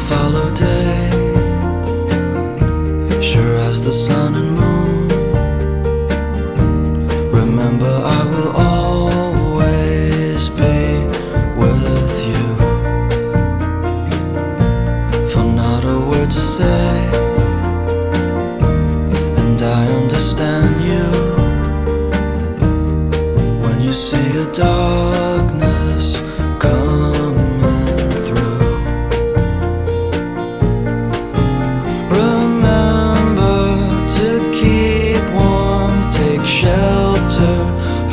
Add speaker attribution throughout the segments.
Speaker 1: Follow day, sure as the sun and moon. Remember, I will always be with you. For not a word to say, and I understand you. When you see a darkness coming through, shelter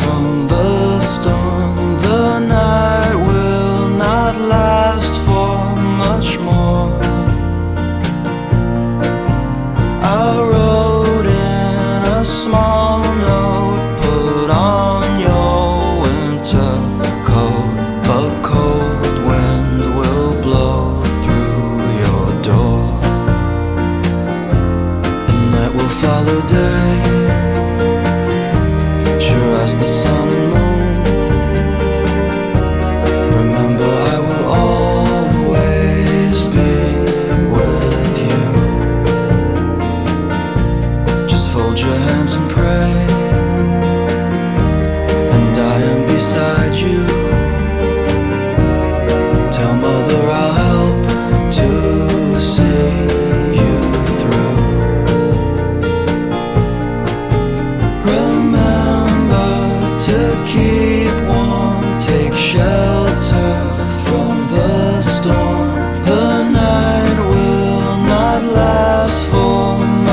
Speaker 1: from the storm. The night will not last for much more. I wrote in a small note, put on your winter coat. A cold wind will blow through your door. And night will follow day, as the sun and moon. Remember, I will always be with you. Just fold your hands and pray, and I am beside you. Tell mother I'll help to see you through. Keep warm, take shelter from the storm. The night will not last for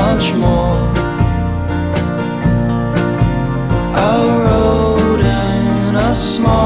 Speaker 1: much more. I wrote in a small